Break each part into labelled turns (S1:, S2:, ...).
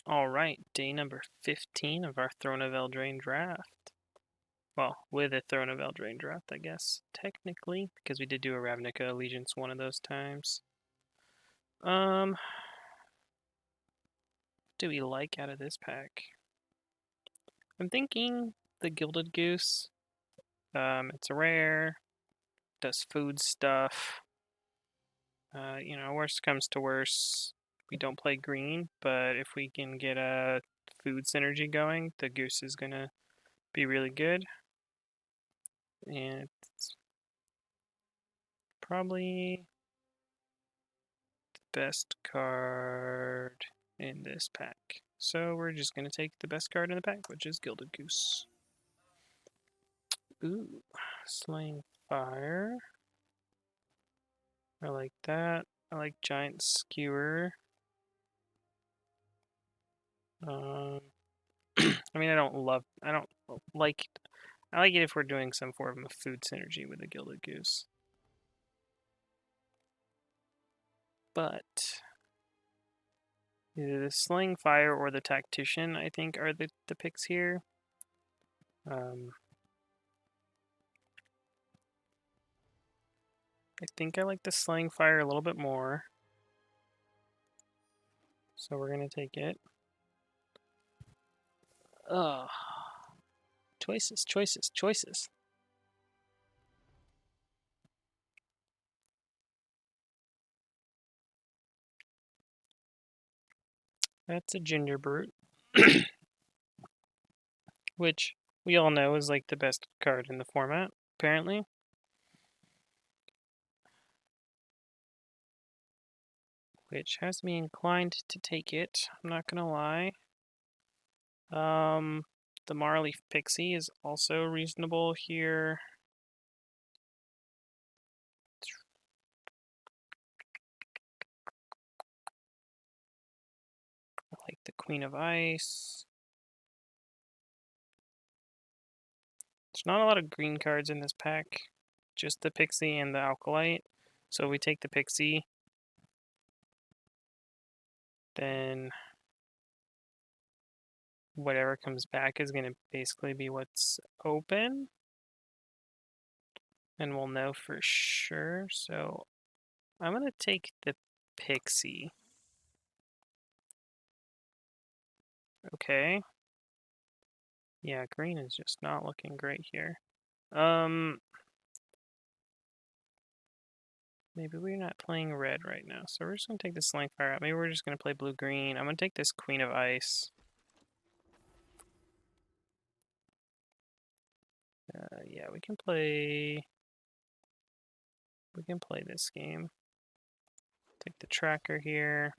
S1: Alright, day number 15 of our Throne of Eldraine draft. Well, with a Throne of Eldraine draft, I guess, technically, because we did do a Ravnica Allegiance one of those times. What do we like out of this pack? I'm thinking the Gilded Goose. It's a rare, does food stuff. Worst comes to worst, we don't play green, but if we can get a food synergy going, the goose is gonna be really good. And it's probably the best card in this pack. So we're just going to take the best card in the pack, which is Gilded Goose. Ooh, Slaying Fire. I like that. I like Giant Skewer. I mean, I don't like I like it if we're doing some form of food synergy with the Gilded Goose. But either the Slaying Fire or the Tactician, I think, are the picks here. I think I like the Slaying Fire a little bit more. So we're going to take it. Ugh. Choices, choices, choices. That's a Ginger Brute. Which we all know is like the best card in the format, apparently. Which has me inclined to take it. I'm not gonna lie. The Marleaf Pixie is also reasonable here. I like the Queen of Ice. There's not a lot of green cards in this pack. Just the Pixie and the Alkalite. So if we take the Pixie, then whatever comes back is going to basically be what's open. And we'll know for sure. So I'm going to take the Pixie. Okay. Yeah, green is just not looking great here. Maybe we're not playing red right now. So we're just going to take the Slaying Fire out. Maybe we're just going to play blue-green. I'm going to take this Queen of Ice. Yeah, we can play this game. Take the tracker here.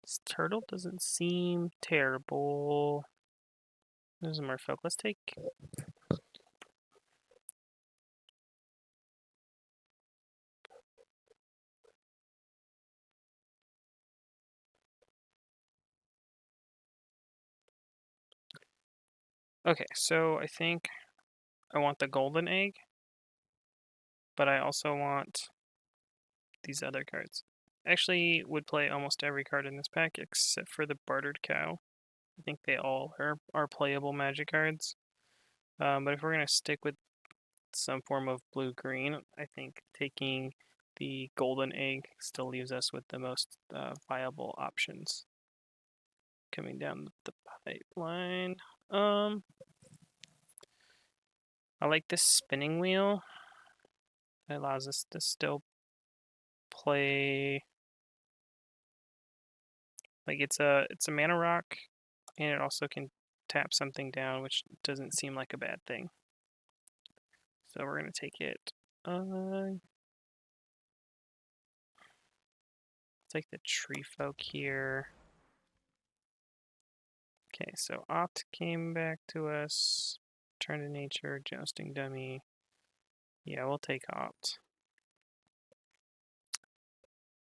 S1: This turtle doesn't seem terrible. There's a merfolk. Let's take. Okay, so I think I want the golden egg, but I also want these other cards. Actually, would play almost every card in this pack except for the Bartered Cow. I think they all are playable magic cards. But if we're going to stick with some form of blue-green, I think taking the golden egg still leaves us with the most viable options coming down the pipeline. I like this spinning wheel. It allows us to still play. Like it's a mana rock, and it also can tap something down, which doesn't seem like a bad thing. So we're gonna take it. Take the tree folk here. Okay, so Opt came back to us. Turn to nature, jousting dummy. Yeah, we'll take Opt.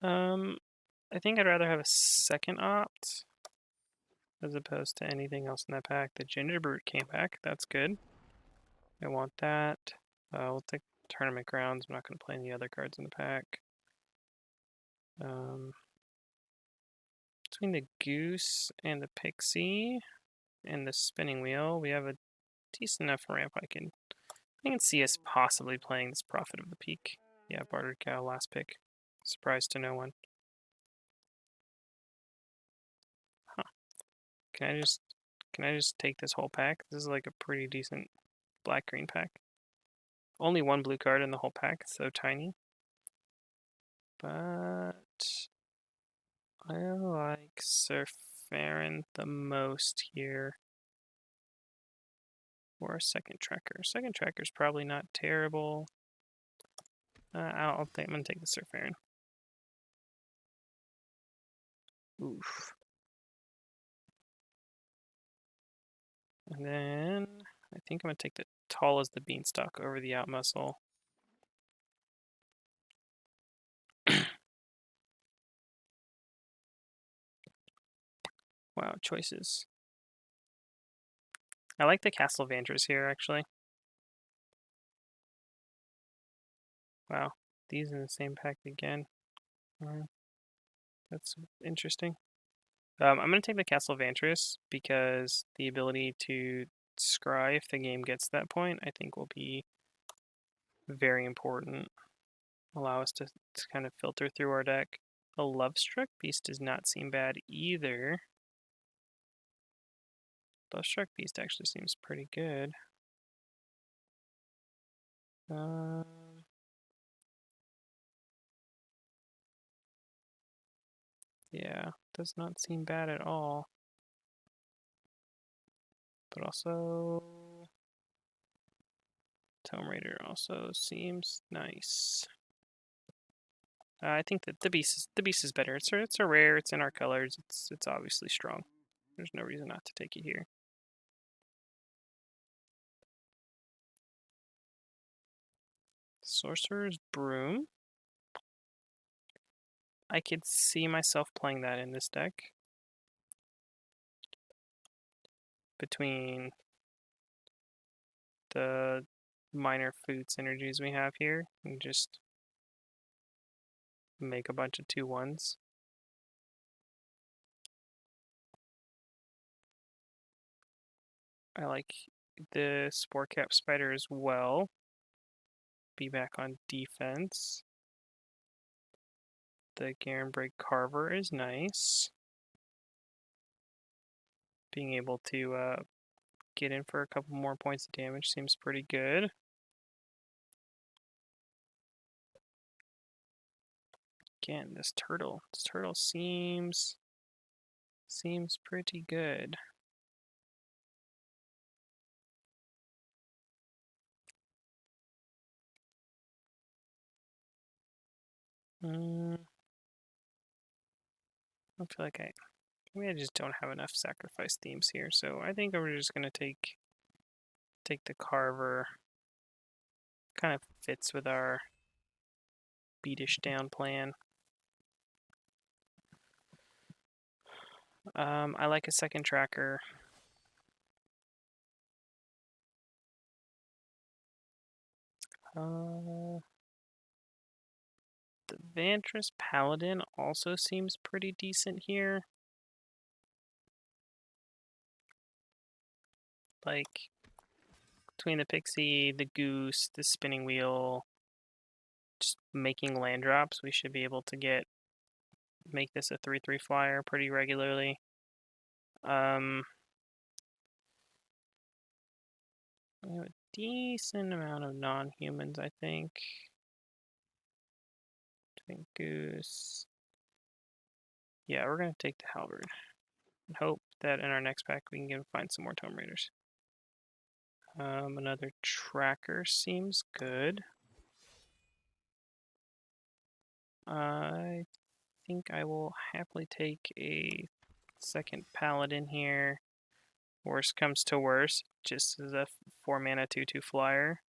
S1: I think I'd rather have a second Opt as opposed to anything else in that pack. The Ginger Brute came back. That's good. I want that. We'll take tournament grounds. I'm not going to play any other cards in the pack. Between the goose and the pixie and the spinning wheel, we have a decent enough ramp. I can see us possibly playing this Prophet of the Peak. Yeah, bartered cow, last pick. Surprise to no one. Huh. Can I just take this whole pack? This is like a pretty decent black-green pack. Only one blue card in the whole pack, so tiny. But I like Surfarin the most here. Or a second tracker. Second tracker's probably not terrible. I'm gonna take the Surfarin. Oof. And then I think I'm gonna take the tall as the beanstalk over the out muscle. Wow, choices. I like the Castle Vantress here, actually. Wow, these in the same pack again. That's interesting. I'm going to take the Castle Vantress because the ability to scry if the game gets to that point, I think will be very important. Allow us to kind of filter through our deck. The Lovestruck Beast does not seem bad either. Lovestruck Beast actually seems pretty good. Yeah, does not seem bad at all. But also, Tome Raider also seems nice. I think that the beast is better. It's a rare. It's in our colors. It's obviously strong. There's no reason not to take it here. Sorcerer's Broom. I could see myself playing that in this deck. Between the minor food synergies we have here and just make a bunch of 2/1s. I like the Spore Cap Spider as well. Be back on defense. The Garenbrig Carver is nice. Being able to get in for a couple more points of damage seems pretty good. Again, this turtle seems pretty good. I feel like maybe I just don't have enough sacrifice themes here, so I think we're just gonna take the Carver. Kind of fits with our beatish down plan. I like a second tracker. The Vantress Paladin also seems pretty decent here. Like, between the Pixie, the Goose, the Spinning Wheel, just making land drops, we should be able to make this a 3/3 flyer pretty regularly. We have a decent amount of non-humans, I think. Between Goose. Yeah, we're going to take the Halberd. And hope that in our next pack we can find some more Tome Raiders. Another tracker seems good. I think I will happily take a second Paladin here. Worst comes to worst, just as a 4-mana 2/2 flyer.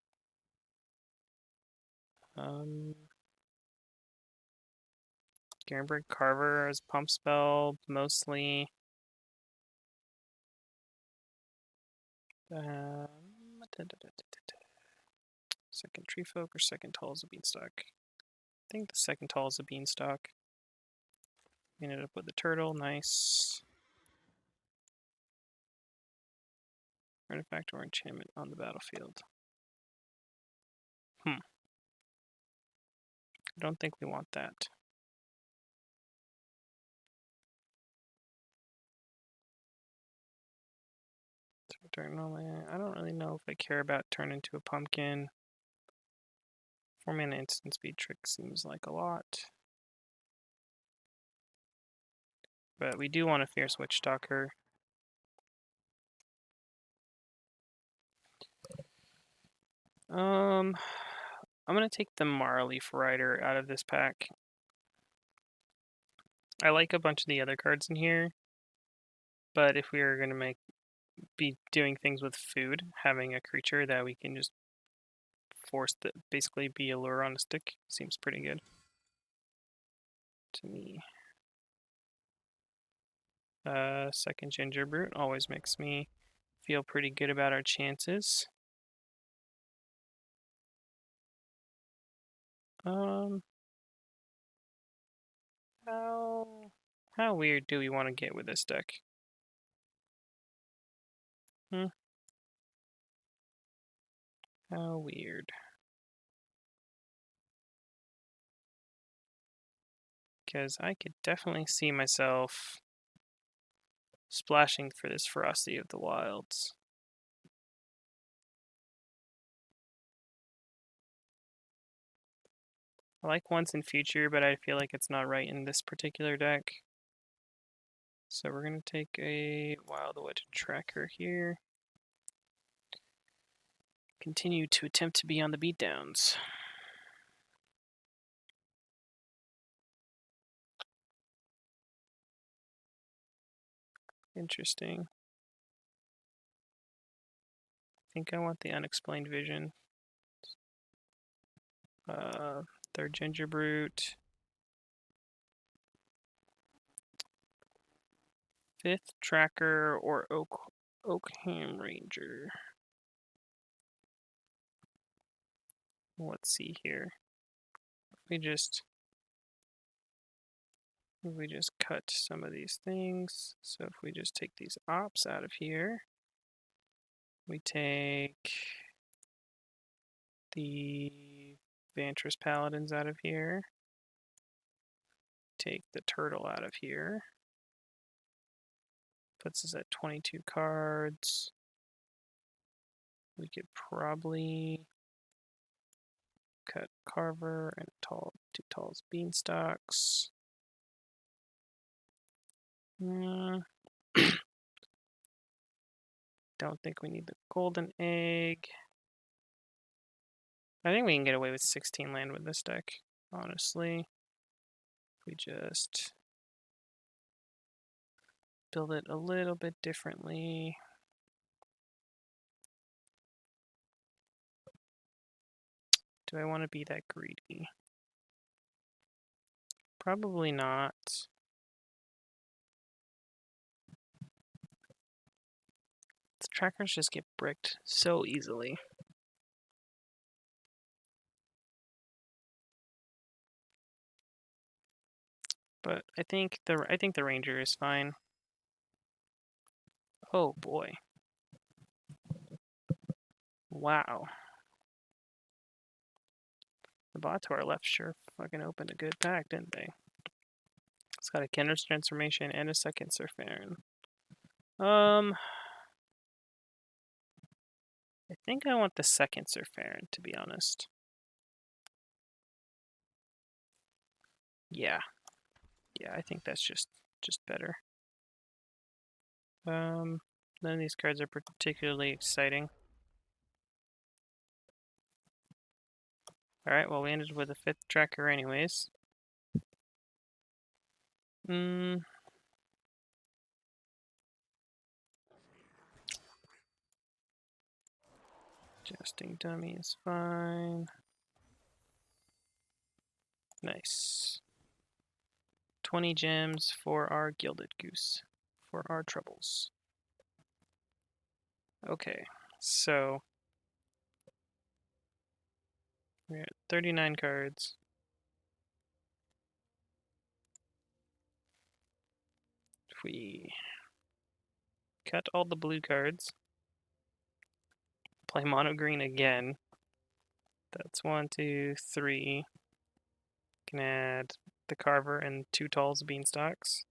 S1: Garenbrig Carver as pump spell, mostly. Second tree folk or second tall as a beanstalk? I think the second tall is a beanstalk. We ended up with the turtle. Nice. Artifact or enchantment on the battlefield. I don't think we want that. I don't really know if I care about turn into a pumpkin. 4-mana instant speed trick seems like a lot. But we do want a Fierce Witch Stalker. I'm gonna take the Marleaf Rider out of this pack. I like a bunch of the other cards in here, but if we are gonna be doing things with food, having a creature that we can just force to basically be a lure on a stick seems pretty good to me. Second Ginger Brute always makes me feel pretty good about our chances. How weird do we want to get with this deck? How weird. Because I could definitely see myself splashing for this Ferocity of the Wilds. I like Once in Future, but I feel like it's not right in this particular deck. So we're going to take a Wildwood Tracker here. Continue to attempt to be on the beatdowns. Interesting. I think I want the Unexplained Vision. Third Ginger Brute. Fifth Tracker or Oakham Ranger. Let's see here. We just cut some of these things. So if we just take these ops out of here, we take the Vantress Paladins out of here, take the turtle out of here, puts us at 22 cards. We could probably cut Carver and two Tall's Beanstalks. Don't think we need the golden egg. I think we can get away with 16 land with this deck, honestly. If we just build it a little bit differently. Do I want to be that greedy? Probably not. The trackers just get bricked so easily. But I think the Ranger is fine. Oh boy. Wow. The bot to our left sure fucking opened a good pack, didn't they? It's got a Kenner's Transformation and a second Surf Baron. I think I want the second Surf Baron, to be honest. Yeah. Yeah, I think that's just better. None of these cards are particularly exciting. Alright, well we ended with a fifth tracker anyways. Adjusting dummy is fine. Nice. 20 gems for our Gilded Goose. For our troubles. Okay, so We're at 39 cards. If we cut all the blue cards, play mono green again. That's 1, 2, 3. Can add the Carver and 2 Talls Beanstalks,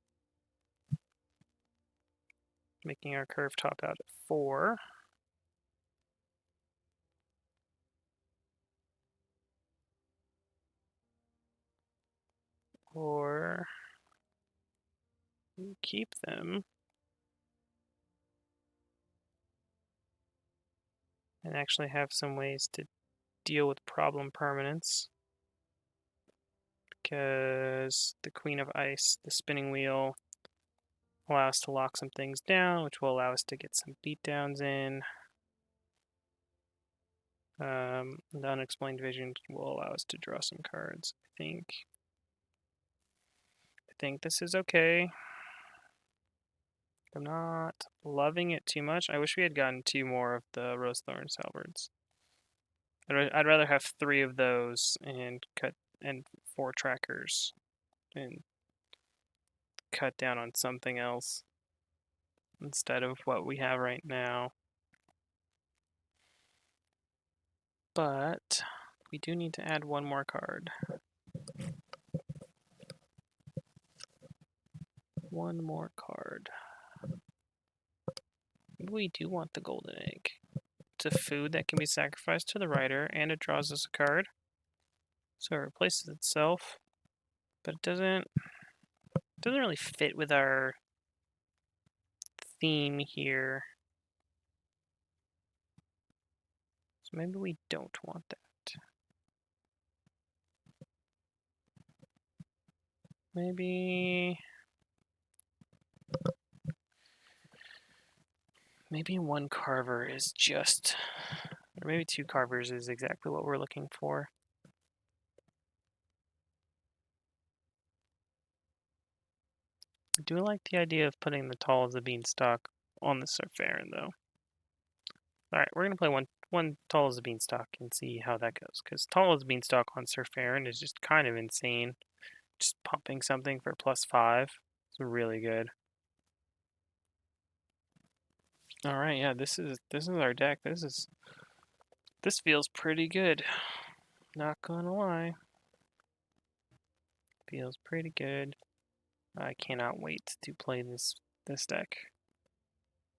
S1: making our curve top out at 4. Or we keep them and actually have some ways to deal with problem permanence, because the Queen of Ice, the spinning wheel, allow us to lock some things down, which will allow us to get some beatdowns in. The Unexplained Vision will allow us to draw some cards. I think this is okay. I'm not loving it too much. I wish we had gotten 2 more of the Rosethorn Halberds. I'd rather have 3 of those and 4 trackers and cut down on something else instead of what we have right now. But we do need to add 1 more card. 1 more card. We do want the golden egg. It's a food that can be sacrificed to the rider, and it draws us a card. So it replaces itself, but it doesn't really fit with our theme here. So maybe we don't want that. Maybe 1 Carver is just, or maybe 2 Carvers is exactly what we're looking for. I do like the idea of putting the Tall as a Beanstalk on the Surfarin, though. Alright, we're going to play one Tall as a Beanstalk and see how that goes, because Tall as a Beanstalk on Surfarin is just kind of insane. Just pumping something for +5. It's really good. Alright, yeah, this is our deck. This feels pretty good. Not gonna lie. Feels pretty good. I cannot wait to play this deck.